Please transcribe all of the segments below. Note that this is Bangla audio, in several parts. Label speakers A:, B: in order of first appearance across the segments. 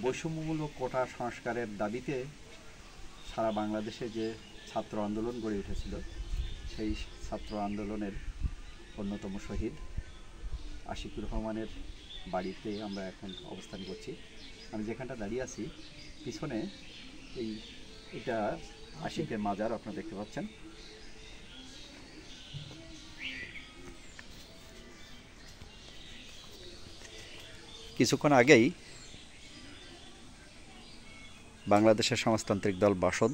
A: বৈষম্যমূলক কোটা সংস্কারের দাবিতে সারা বাংলাদেশে যে ছাত্র আন্দোলন গড়ে উঠেছিল, সেই ছাত্র আন্দোলনের অন্যতম শহীদ আশিকুর রহমানের বাড়িতে আমরা এখন অবস্থান করছি। আমি যেখানটা দাঁড়িয়ে আছি, পিছনে এটা আশিকের মাজার আপনারা দেখতে পাচ্ছেন। কিছুক্ষণ আগেই বাংলাদেশের সমাজতান্ত্রিক দল বাসদ,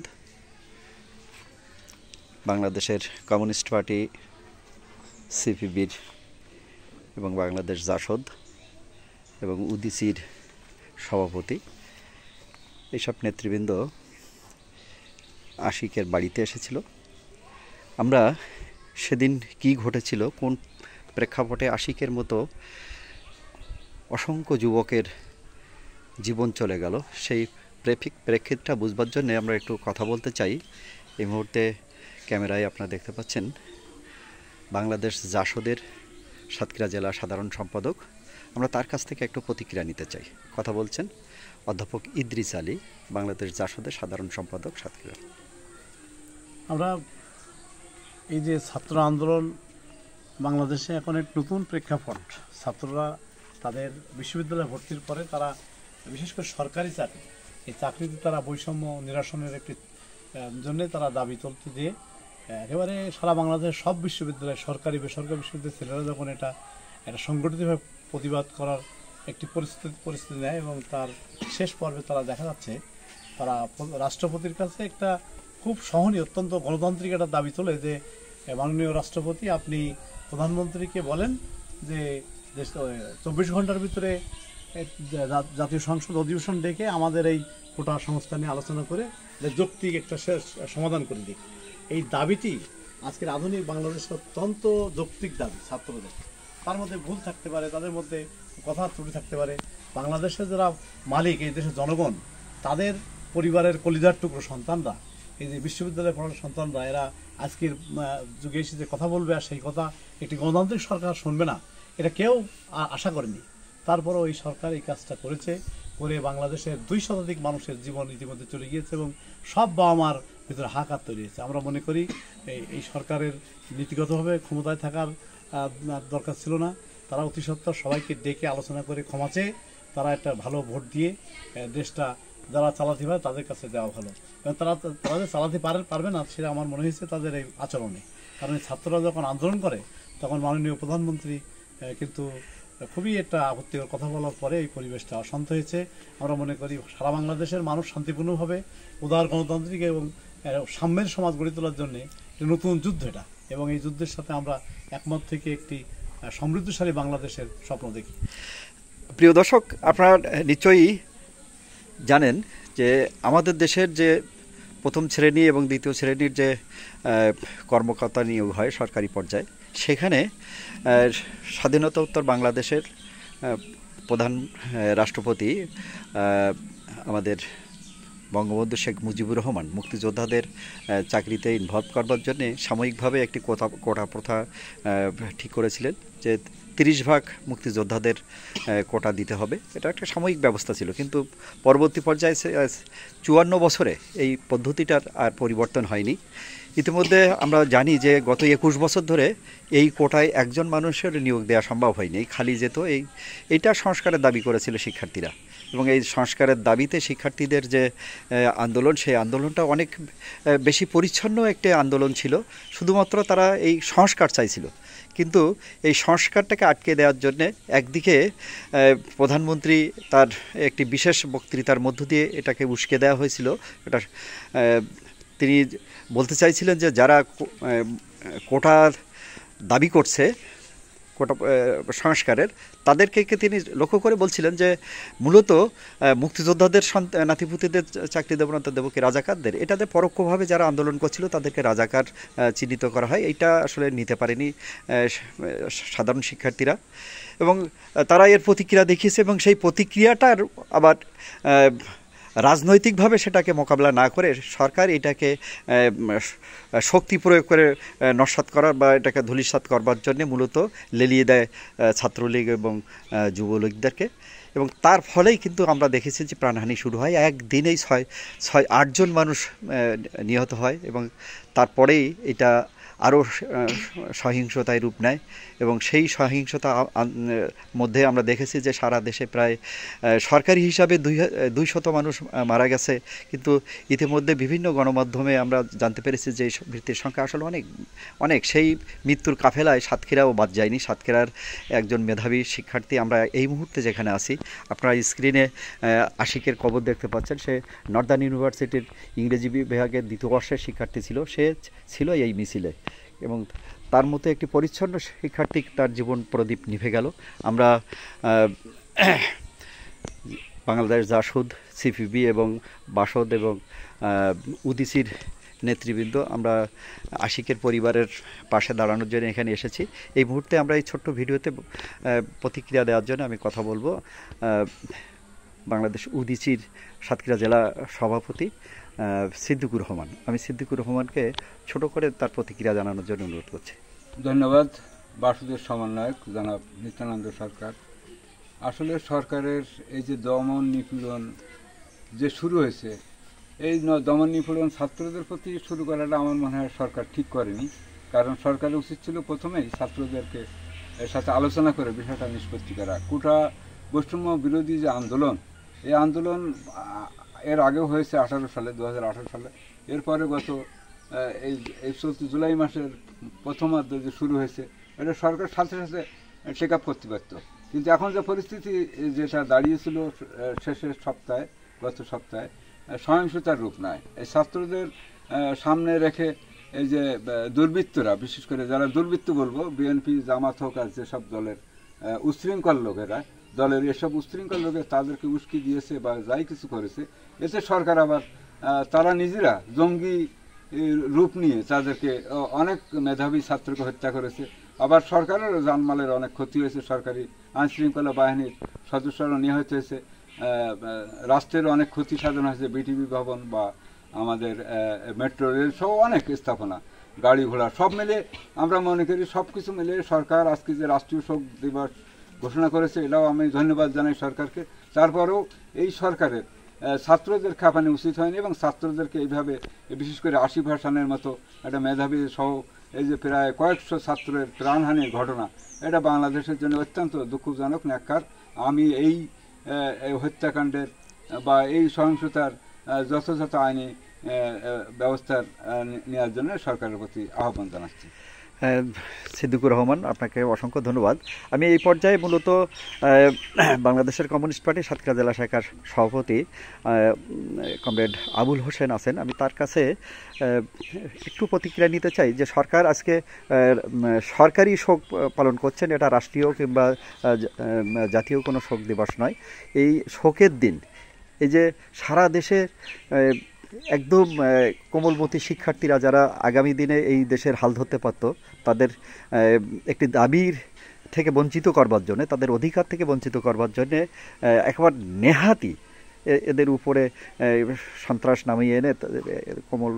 A: বাংলাদেশের কমিউনিস্ট পার্টি সিপিবির এবং বাংলাদেশ জাসদ এবং উদিসির সভাপতি এইসব নেতৃবৃন্দ আশিকের বাড়িতে এসেছিল। আমরা সেদিন কি ঘটেছিল, কোন প্রেক্ষাপটে আশিকের মতো অসংখ্য যুবকের জীবন চলে গেল, সেই প্রেক্ষিতটা বুঝবার জন্য আমরা একটু কথা বলতে চাই। এই মুহূর্তে ক্যামেরায় আপনারা দেখতে পাচ্ছেন বাংলাদেশ জাসদের সাতক্ষীরা জেলা সাধারণ সম্পাদক। আমরা তার কাছ থেকে একটু প্রতিক্রিয়া নিতে চাই। কথা বলছেন অধ্যাপক ইদ্রিস আলী, বাংলাদেশ জাসদের সাধারণ সম্পাদক, সাতক্ষীরা।
B: আমরা এই যে ছাত্র আন্দোলন বাংলাদেশে এখন এক নতুন প্রেক্ষাপট। ছাত্ররা তাদের বিশ্ববিদ্যালয়ে ভর্তির পরে তারা বিশেষ করে সরকারি চাকরি, এই চাকরিতে তারা বৈষম্য নিরসনের একটি জন্য তারা দাবি তুলতে দিয়ে একেবারে সারা বাংলাদেশের সব বিশ্ববিদ্যালয়, সরকারি বেসরকারি বিশ্ববিদ্যালয়ের ছেলেরা যখন এটা সংগঠিতভাবে প্রতিবাদ করার একটি পরিস্থিতি নেয় এবং তার শেষ পর্বে তারা দেখা যাচ্ছে তারা রাষ্ট্রপতির কাছে একটা খুব সহনীয়, অত্যন্ত গণতান্ত্রিক একটা দাবি তোলে যে মাননীয় রাষ্ট্রপতি, আপনি প্রধানমন্ত্রীকে বলেন যে 24 ঘন্টার ভিতরে জাতীয় সংসদ অধিবেশন ডেকে আমাদের এই কোটা সংস্থা নিয়ে আলোচনা করে যে যৌক্তিক একটা সমাধান করে দিক। এই দাবিটি আজকের আধুনিক বাংলাদেশের অত্যন্ত যৌক্তিক দাবি ছাত্রদের। তার মধ্যে ভুল থাকতে পারে, তাদের মধ্যে কথা ত্রুটি থাকতে পারে। বাংলাদেশের যারা মালিক, এই দেশের জনগণ, তাদের পরিবারের কলিজার টুকরো সন্তানরা, এই যে বিশ্ববিদ্যালয়ে পড়ার সন্তানরা, এরা আজকের যুগে এসে যে কথা বলবে আর সেই কথা একটি গণতান্ত্রিক সরকার শুনবে না, এটা কেউ আশা করেনি। তারপরেও এই সরকার এই কাজটা করেছে, করে বাংলাদেশের 2 শতাধিক মানুষের জীবন ইতিমধ্যে চলে গিয়েছে এবং সব বাবা মার ভিতরে হাহাকার তৈরি হয়েছে। আমরা মনে করি এই সরকারের নীতিগতভাবে ক্ষমতায় থাকার দরকার ছিল না। তারা অতি সত্ত্বর সবাইকে ডেকে আলোচনা করে ক্ষমা চেয়ে তারা একটা ভালো ভোট দিয়ে দেশটা যারা চালাতে পারে তাদের কাছে দেওয়া ভালো। এবং তারা যে চালাতে পারবে না সেটা আমার মনে হয়েছে তাদের এই আচরণে। কারণ ছাত্ররা যখন আন্দোলন করে তখন মাননীয় প্রধানমন্ত্রী কিন্তু খুবই একটা আপত্তিকর কথা বলার পরে এই পরিবেশটা অশান্ত হয়েছে। আমরা মনে করি সারা বাংলাদেশের মানুষ শান্তিপূর্ণভাবে উদার গণতান্ত্রিক এবং সাম্যের সমাজ গড়ে তোলার জন্য নতুন যুদ্ধ এটা, এবং এই যুদ্ধের সাথে আমরা একমত থেকে একটি সমৃদ্ধশালী বাংলাদেশের স্বপ্ন দেখি।
A: প্রিয় দর্শক, আপনারা নিশ্চয়ই জানেন যে আমাদের দেশের যে প্রথম শ্রেণী এবং দ্বিতীয় শ্রেণীর যে কর্মকর্তা নিয়োগ হয় সরকারি পর্যায়ে, সেখানে স্বাধীনতোত্তর বাংলাদেশের প্রধান রাষ্ট্রপতি আমাদের বঙ্গবন্ধু শেখ মুজিবুর রহমান মুক্তিযোদ্ধাদের চাকরিতে ইনভলভ করবার জন্য সাময়িকভাবে একটি কোটা প্রথা ঠিক করেছিলেন যে 30 ভাগ মুক্তিযোদ্ধাদের কোটা দিতে হবে। এটা একটা সাময়িক ব্যবস্থা ছিল, কিন্তু পরবর্তী পর্যায়ে 54 বছরে এই পদ্ধতিটার আর পরিবর্তন হয়নি। ইতিমধ্যে আমরা জানি যে গত 21 বছর ধরে এই কোটায় একজন মানুষের নিয়োগ দেওয়া সম্ভব হয়নি, খালি যেত। এইটা সংস্কারের দাবি করেছিল শিক্ষার্থীরা, এবং এই সংস্কারের দাবিতে শিক্ষার্থীদের যে আন্দোলন, সেই আন্দোলনটা অনেক বেশি পরিচ্ছন্ন একটি আন্দোলন ছিল। শুধুমাত্র তারা এই সংস্কার চাইছিল, কিন্তু এই সংস্কারটাকে আটকে দেওয়ার জন্যে একদিকে প্রধানমন্ত্রী তার একটি বিশেষ বক্তৃতার মধ্য দিয়ে এটাকে উস্কে দেওয়া হয়েছিল। এটা তিনি বলতে চাইছিলেন যে যারা কোটার দাবি করছে, কোটা সংস্কারের, তাদেরকে তিনি লক্ষ্য করে বলছিলেন যে মূলত মুক্তিযোদ্ধাদের নাতিপুতিদের চাকরি দেবো না, তো দেবো কি রাজাকারদের। এটাতে পরোক্ষভাবে যারা আন্দোলন করছিল তাদেরকে রাজাকার চিহ্নিত করা হয়। এইটা আসলে নিতে পারেনি সাধারণ শিক্ষার্থীরা, এবং তারা এর প্রতিক্রিয়া দেখিয়েছে, এবং সেই প্রতিক্রিয়াটার আবার রাজনৈতিকভাবে সেটাকে মোকাবিলা না করে সরকার এটাকে শক্তি প্রয়োগ করে নস্যাৎ করার বা এটাকে ধূলিসাৎ করবার জন্য মূলত লেলিয়ে দেয় ছাত্রলীগ এবং যুবলীগদেরকে। এবং তার ফলেই কিন্তু আমরা দেখেছি যে প্রাণহানি শুরু হয়, একদিনেই 8জন মানুষ নিহত হয় এবং তারপরেই এটা আরও সহিংসতায় রূপ নেয় এবং সেই সহিংসতা মধ্যে আমরা দেখেছি যে সারা দেশে প্রায় সরকারি হিসাবে 200 মানুষ মারা গেছে, কিন্তু ইতিমধ্যে বিভিন্ন গণমাধ্যমে আমরা জানতে পেরেছি যে মৃতের সংখ্যা আসলে অনেক অনেক। সেই মৃত্যুর কাফেলায় সাতক্ষীরাও বাদ যায়নি। সাতক্ষীরার একজন মেধাবী শিক্ষার্থী, আমরা এই মুহূর্তে যেখানে আছি আপনারা স্ক্রিনে আশিকের কবর দেখতে পাচ্ছেন, সে নর্দার্ন ইউনিভার্সিটির ইংরেজি বিভাগের 2য় বর্ষের শিক্ষার্থী ছিল, সে ছিল এই মিছিলে এবং তার মতো একটি পরিচ্ছন্ন শিক্ষার্থী, তার জীবন প্রদীপ নিভে গেল। আমরা বাংলাদেশ জাসদ, সিপিবি এবং বাসদ এবং উদিসির নেতৃবৃন্দ আমরা আশিকের পরিবারের পাশে দাঁড়ানোর জন্য এখানে এসেছি। এই মুহূর্তে আমরা এই ছোট্ট ভিডিওতে প্রতিক্রিয়া দেওয়ার জন্য আমি কথা বলবো বাংলাদেশ উদিসির সাতক্ষীরা জেলা সভাপতি সিদ্দিকুর রহমান। আমি সিদ্দিকুর রহমানকে ছোট করে তার প্রতিক্রিয়া জানানোর জন্য অনুরোধ করছি।
C: ধন্যবাদ। বাসুদের সমন্বয়ক জনাব নিত্যানন্দ সরকার। আসলে সরকারের এই যে দমন নিপীড়ন যে শুরু হয়েছে, এই দমন নিপীড়ন ছাত্রদের প্রতি শুরু করাটা আমার মনে হয় সরকার ঠিক করেনি। কারণ সরকারের উচিত ছিল প্রথমেই ছাত্রদেরকে এর সাথে আলোচনা করে বিষয়টা নিষ্পত্তি করা। কোটা বৈষম্য বিরোধী যে আন্দোলন, এই আন্দোলন এর আগেও হয়েছে 2018 সালে। এরপরে গত এই চলতি জুলাই মাসের প্রথমার্ধ যে শুরু হয়েছে, এটা সরকার সাথে সাথে টেক আপ করতে পারত। কিন্তু এখন যে পরিস্থিতি যেটা দাঁড়িয়েছিল গত সপ্তাহে সহিংসতার রূপ নেয়। এই ছাত্রদের সামনে রেখে এই যে দুর্বৃত্তরা, বিশেষ করে যারা দুর্বৃত্ত বলবো, বিএনপি, জামাত হোক আর যেসব দলের উশৃঙ্খল লোকেরা, দলের এসব উশৃঙ্খল লোকের তাদেরকে উস্কি দিয়েছে বা যাই কিছু করেছে, এতে সরকার আবার তারা নিজেরা জঙ্গি রূপ নিয়ে তাদেরকে অনেক মেধাবী ছাত্রকে হত্যা করেছে। আবার সরকারেরও জানমালের অনেক ক্ষতি হয়েছে, সরকারি আইনশৃঙ্খলা বাহিনীর সদস্যরা নিহত হয়েছে, রাষ্ট্রের অনেক ক্ষতি সাধন হয়েছে, বিটিভি ভবন বা আমাদের মেট্রো রেল সহ অনেক স্থাপনা, গাড়ি ঘোড়া সব মিলে আমরা মনে করি সব কিছু মিলে সরকার আজকে যে রাষ্ট্রীয় শোক দিবস ঘোষণা করেছে, এটাও আমি ধন্যবাদ জানাই সরকারকে। তারপরেও এই সরকারের ছাত্রদের খাপানো উচিত হয়নি এবং ছাত্রদেরকে এইভাবে, বিশেষ করে আসিফ হাসানের মতো একটা মেধাবী সহ এই যে প্রায় কয়েকশো ছাত্রের প্রাণহানির ঘটনা, এটা বাংলাদেশের জন্য অত্যন্ত দুঃখজনক, ন্যাক্কার। আমি এই হত্যাকাণ্ডের বা এই সহিংসতার যথাযথ আইনি ব্যবস্থার নেওয়ার জন্য সরকারের প্রতি আহ্বান জানাচ্ছি।
A: সিদ্দিকুর রহমান, আপনাকে অসংখ্য ধন্যবাদ। আমি এই পর্যায়ে মূলত বাংলাদেশের কমিউনিস্ট পার্টি সাতক্ষীরা জেলা শাখার সভাপতি কমরেড আবুল হোসেন আছেন, আমি তার কাছে একটু প্রতিক্রিয়া নিতে চাই যে সরকার আজকে সরকারি শোক পালন করছেন, এটা রাষ্ট্রীয় কিংবা জাতীয় কোনো শোক দিবস নয়। এই শোকের দিন এই যে সারা দেশের একদম কোমলমতি শিক্ষার্থীরা যারা আগামী দিনে এই দেশের হাল ধরতে পারত, তাদের একটি দাবির থেকে বঞ্চিত করবার জন্য, তাদের অধিকার থেকে বঞ্চিত করবার জন্য একবার নেহাতি এদের উপরে সন্ত্রাস নামিয়ে এনে কোমল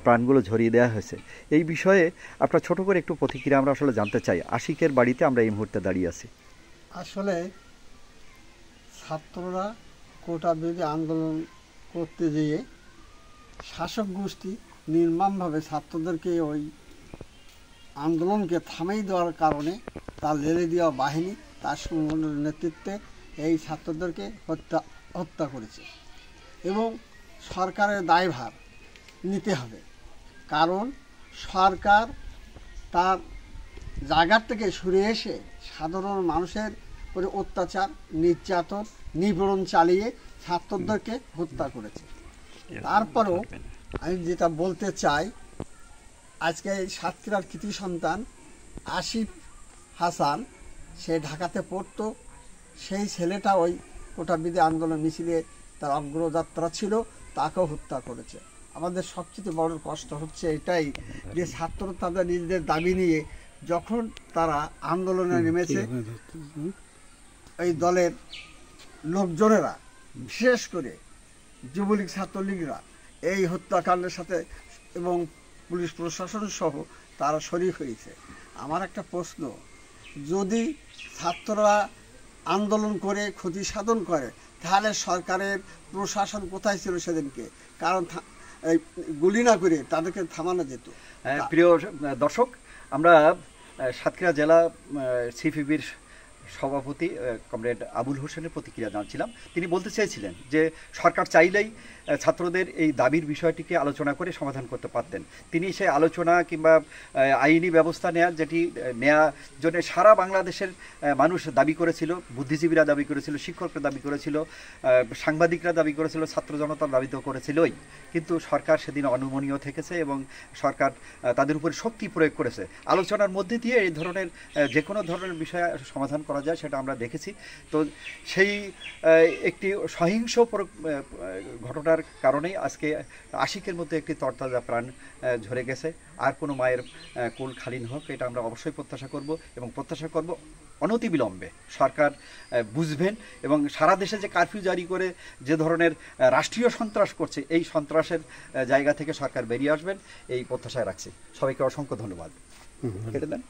A: প্রাণগুলো ঝরিয়ে দেওয়া হয়েছে। এই বিষয়ে আপনার ছোট করে একটু প্রতিক্রিয়া আমরা আসলে জানতে চাই। আশিকের বাড়িতে আমরা এই মুহূর্তে দাঁড়িয়ে আছি।
D: আসলে ছাত্ররা কোটা বিরোধী আন্দোলন করতে গিয়ে শাসক গোষ্ঠী নির্মমভাবে ছাত্রদেরকে ওই আন্দোলনকে থামিয়ে দেওয়ার কারণে তার লেলে দেওয়া বাহিনী তার সংগঠনের নেতৃত্বে এই ছাত্রদেরকে হত্যা করেছে এবং সরকারের দায়ভার নিতে হবে। কারণ সরকার তার জায়গার থেকে সরে এসে সাধারণ মানুষের উপরে অত্যাচার, নির্যাতন, নিপীড়ন চালিয়ে ছাত্রদেরকে হত্যা করেছে। তারপরেও আমি যেটা বলতে চাই, আজকে এই সাতক্ষীরার কৃতি সন্তান আসিফ হাসান, সে ঢাকাতে পড়তো, সেই ছেলেটা ওই কোটা বিরোধী আন্দোলন মিছিলে তার অগ্রযাত্রা ছিল, তাকেও হত্যা করেছে। আমাদের সবচেয়ে বড় কষ্ট হচ্ছে এটাই যে ছাত্র তাদের নিজেদের দাবি নিয়ে যখন তারা আন্দোলনে নেমেছে, এই দলের লোকজনেরা বিশেষ করে যুবলীগ ছাত্রলীগরা এই হত্যাকাণ্ডের সাথে এবং পুলিশ প্রশাসন সহ তারা শরীক হয়েছে। আমার একটা প্রশ্ন, যদি ছাত্ররা আন্দোলন করে ক্ষতি সাধন করে, তাহলে সরকারের প্রশাসন কোথায় ছিল সেদিনকে? কারণ এই গুলি না করে তাদেরকে থামানো যেত।
A: প্রিয় দর্শক, আমরা সাতক্ষীরা জেলা সিপিবির সভাপতি কমরেড আবুল হোসেনের প্রতিক্রিয়া জানছিলাম। তিনি বলতে চেয়েছিলেন যে সরকার চাইলেই ছাত্রদের এই দাবির বিষয়টিকে আলোচনা করে সমাধান করতে পারতেন। তিনি সেই আলোচনা কিংবা আইনি ব্যবস্থা নেওয়ার জন্য সারা বাংলাদেশের মানুষ দাবি করেছিল, বুদ্ধিজীবীরা দাবি করেছিল, শিক্ষকরা দাবি করেছিল, সাংবাদিকরা দাবি করেছিল, ছাত্র জনতার দাবি তো করেছিলই। কিন্তু সরকার সেদিন অনমনীয় থেকেছে এবং সরকার তাদের উপরে শক্তি প্রয়োগ করেছে। আলোচনার মধ্যে দিয়ে এই ধরনের যে কোনো ধরনের বিষয় সমাধান করা যায় সেটা আমরা দেখেছি। তো সেই একটি সহিংস ঘটনার কারণেই আজকে আশিকের মধ্যে একটি তরতাজা প্রাণ ঝরে গেছে। আর কোনো মায়ের কোল খালি হোক, এটা আমরা অবশ্যই প্রত্যাশা করব এবং প্রত্যাশা করব অনতিবিলম্বে সরকার বুঝবেন এবং সারা দেশে যে কারফিউ জারি করে যে ধরনের রাষ্ট্রীয় সন্ত্রাস করছে, এই সন্ত্রাসের জায়গা থেকে সরকার বেরিয়ে আসবেন, এই প্রত্যাশায় রাখছি। সবাইকে অসংখ্য ধন্যবাদ। কেটে দেন।